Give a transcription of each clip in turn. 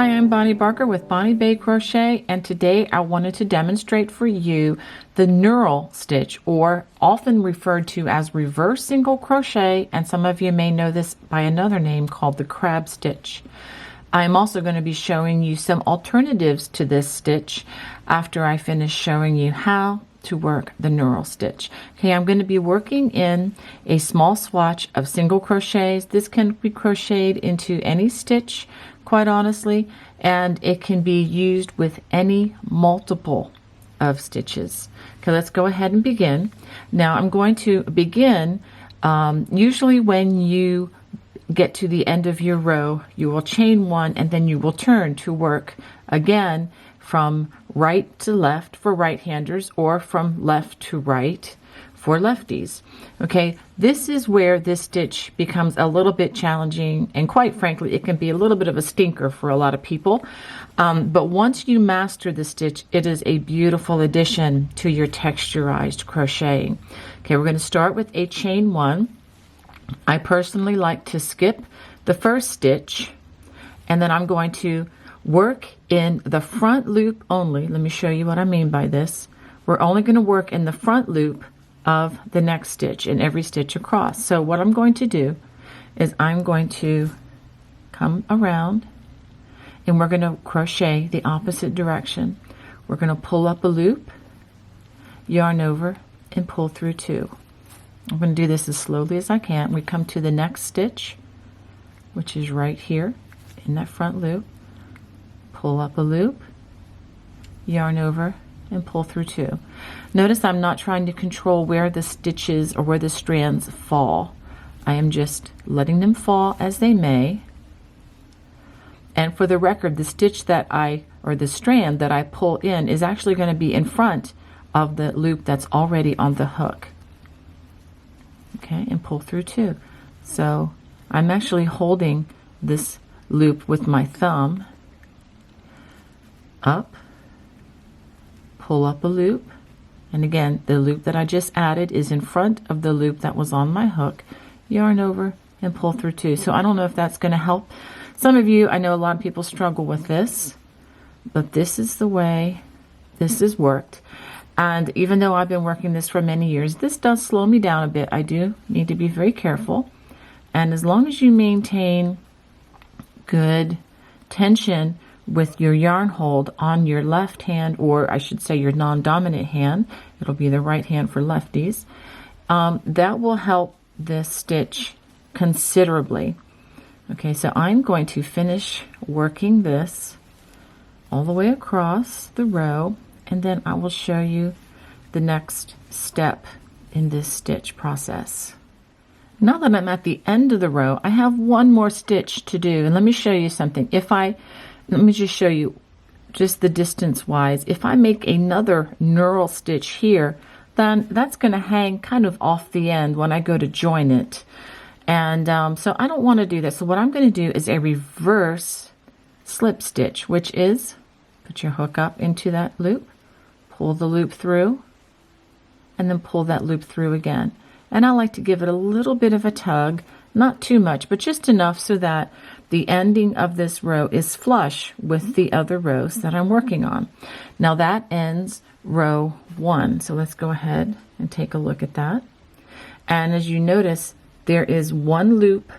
Hi, I'm Bonnie Barker with Bonnie Bay Crochet, and today I wanted to demonstrate for you the knurl stitch, or often referred to as reverse single crochet, and some of you may know this by another name called the crab stitch. I'm also going to be showing you some alternatives to this stitch after I finish showing you how to work the knurl stitch. Okay, I'm going to be working in a small swatch of single crochets. This can be crocheted into any stitch, quite honestly, and it can be used with any multiple of stitches. Okay, let's go ahead and begin. Now I'm going to begin, usually when you get to the end of your row, you will chain one and then you will turn to work again from right to left for right-handers or from left to right for lefties. Okay, this is where this stitch becomes a little bit challenging, and quite frankly it can be a little bit of a stinker for a lot of people, but once you master the stitch, it is a beautiful addition to your texturized crocheting. Okay, we're going to start with a chain one. I personally like to skip the first stitch, and then I'm going to work in the front loop only. Let me show you what I mean by this. We're only going to work in the front loop of the next stitch in every stitch across. So what I'm going to do is I'm going to come around and we're going to crochet the opposite direction. We're going to pull up a loop, yarn over, and pull through two. I'm going to do this as slowly as I can. We come to the next stitch, which is right here in that front loop, pull up a loop, yarn over, and pull through two. Notice I'm not trying to control where the stitches or where the strands fall. I am just letting them fall as they may. And for the record, the stitch that the strand that I pull in is actually going to be in front of the loop that's already on the hook. Okay, and pull through two. So I'm actually holding this loop with my thumb up, pull up a loop, and again the loop that I just added is in front of the loop that was on my hook, yarn over, and pull through two. So I don't know if that's going to help some of you. I know a lot of people struggle with this, but this is the way this has worked. And even though I've been working this for many years, this does slow me down a bit. I do need to be very careful. And as long as you maintain good tension with your yarn hold on your left hand, or I should say your non-dominant hand, it'll be the right hand for lefties, that will help this stitch considerably. Okay, so I'm going to finish working this all the way across the row, and then I will show you the next step in this stitch process. Now that I'm at the end of the row, I have one more stitch to do, and let me show you something. Let me just show you just the distance wise. If I make another knurl stitch here, then that's going to hang kind of off the end when I go to join it. And so I don't want to do that. So what I'm going to do is a reverse slip stitch, which is put your hook up into that loop, pull the loop through, and then pull that loop through again. And I like to give it a little bit of a tug, not too much, but just enough so that the ending of this row is flush with the other rows that I'm working on. Now that ends row one. So let's go ahead and take a look at that. And as you notice, there is one loop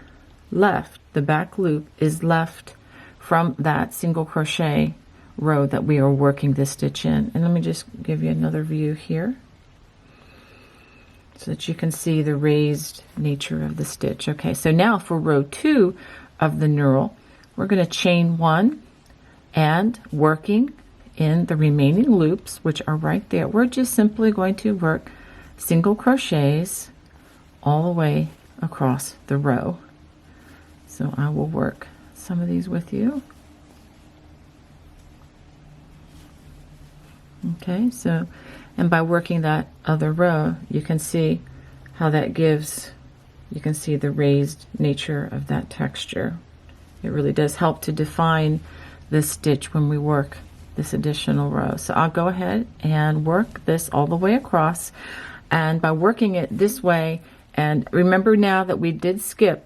left. The back loop is left from that single crochet row that we are working this stitch in. And let me just give you another view here so that you can see the raised nature of the stitch. Okay, so now for row two of the knurl, we're going to chain one, and working in the remaining loops, which are right there, we're just simply going to work single crochets all the way across the row. So I will work some of these with you. Okay, so, and by working that other row, you can see how that gives, you can see the raised nature of that texture. It really does help to define this stitch when we work this additional row. So I'll go ahead and work this all the way across, and by working it this way, and remember now that we did skip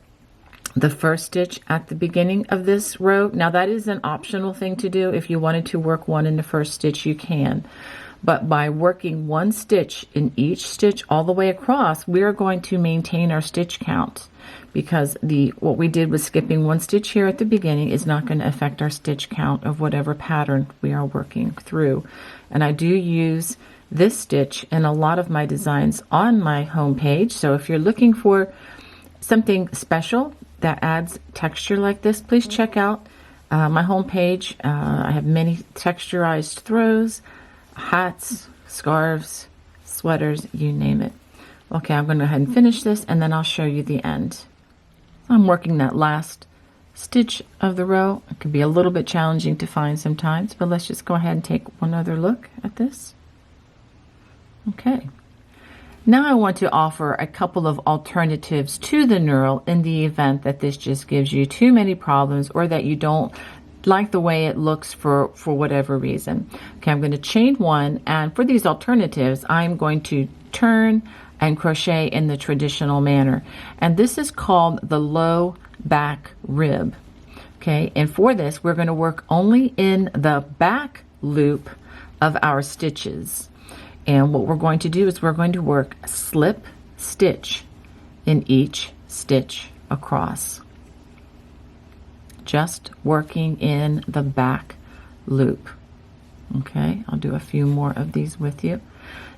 the first stitch at the beginning of this row. Now that is an optional thing to do. If you wanted to work one in the first stitch, you can. But by working one stitch in each stitch all the way across, we are going to maintain our stitch count, because what we did with skipping one stitch here at the beginning is not going to affect our stitch count of whatever pattern we are working through. And I do use this stitch in a lot of my designs on my home page. So if you're looking for something special that adds texture like this, please check out my home page. I have many texturized throws, hats, scarves, sweaters, you name it. Okay, I'm going to go ahead and finish this, and then I'll show you the end. I'm working that last stitch of the row. It can be a little bit challenging to find sometimes, but let's just go ahead and take one other look at this. Okay. Now I want to offer a couple of alternatives to the knurl in the event that this just gives you too many problems, or that you don't like the way it looks for whatever reason. Okay, I'm going to chain one, and for these alternatives, I'm going to turn and crochet in the traditional manner. And this is called the low back rib. Okay, and for this, we're going to work only in the back loop of our stitches. And what we're going to do is we're going to work slip stitch in each stitch across. Just working in the back loop. Okay, I'll do a few more of these with you.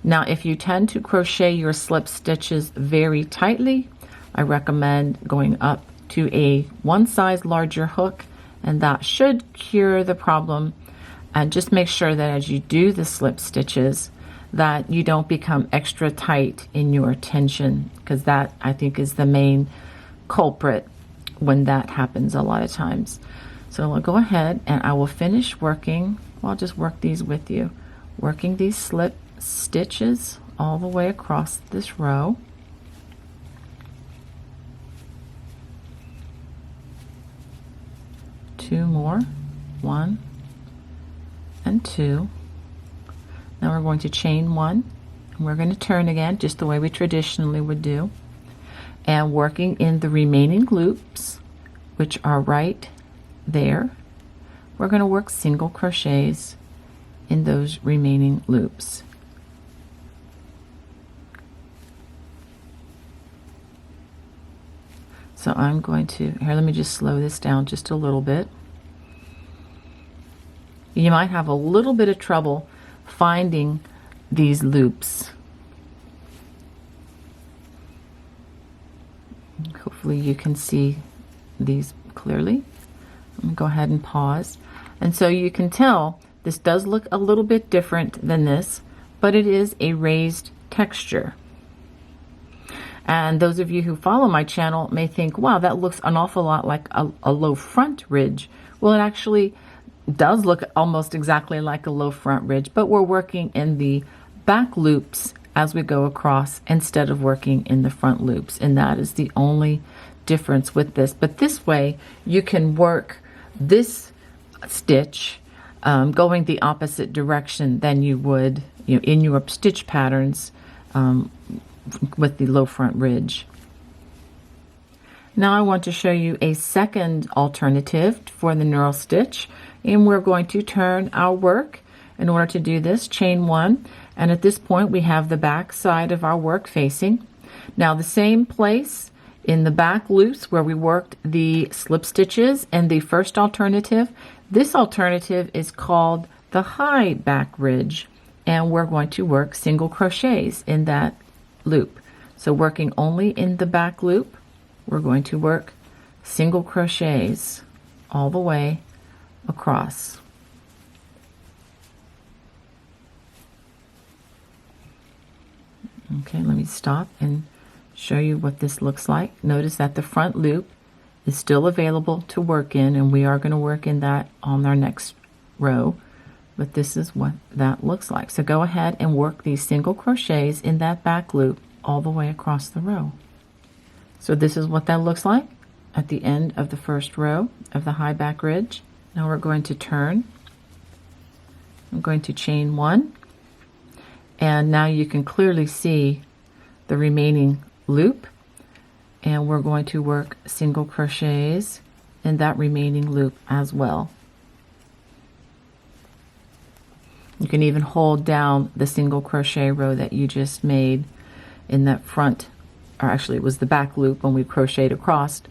Now, if you tend to crochet your slip stitches very tightly, I recommend going up to a one size larger hook, and that should cure the problem. And just make sure that as you do the slip stitches, that you don't become extra tight in your tension, because that, I think, is the main culprit when that happens a lot of times. So I'll go ahead and I will finish working. Well, I'll just work these with you, working these slip stitches all the way across this row. Two more, 1 and 2. Now we're going to chain one, and we're going to turn again just the way we traditionally would do, and working in the remaining loops, which are right there, we're going to work single crochets in those remaining loops. So I'm going to, here, let me just slow this down just a little bit. You might have a little bit of trouble finding these loops. Hopefully you can see these clearly. I'm going to go ahead and pause. And so you can tell this does look a little bit different than this, but it is a raised texture. And those of you who follow my channel may think, wow, that looks an awful lot like a low front ridge. Well, it actually does look almost exactly like a low front ridge, but we're working in the back loops as we go across instead of working in the front loops. And that is the only difference with this. But this way you can work this stitch going the opposite direction than you would, you know, in your stitch patterns with the low front ridge. Now I want to show you a second alternative for the knurl stitch, and we're going to turn our work. In order to do this, chain one, and at this point we have the back side of our work facing. Now the same place in the back loops where we worked the slip stitches in the first alternative, this alternative is called the high back ridge, and we're going to work single crochets in that loop. So working only in the back loop, we're going to work single crochets all the way across. Okay, let me stop and show you what this looks like. Notice that the front loop is still available to work in, and we are going to work in that on our next row, but this is what that looks like. So go ahead and work these single crochets in that back loop all the way across the row. So this is what that looks like at the end of the first row of the high back ridge. Now we're going to turn. I'm going to chain one, and now you can clearly see the remaining loop, and we're going to work single crochets in that remaining loop as well. You can even hold down the single crochet row that you just made in that front, or actually it was the back loop when we crocheted across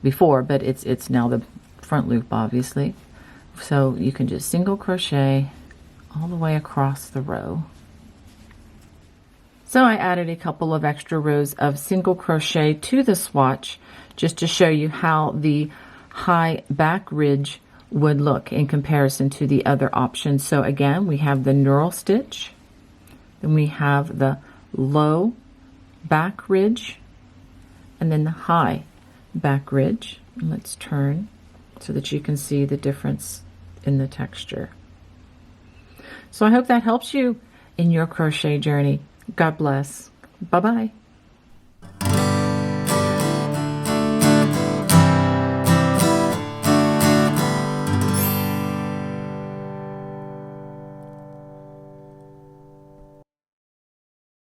before, but it's now the front loop, obviously. So you can just single crochet all the way across the row. So I added a couple of extra rows of single crochet to the swatch just to show you how the high back ridge would look in comparison to the other options. So again, we have the knurl stitch, then we have the low back ridge, and then the high back ridge. And let's turn so that you can see the difference in the texture. So I hope that helps you in your crochet journey. God bless. Bye-bye.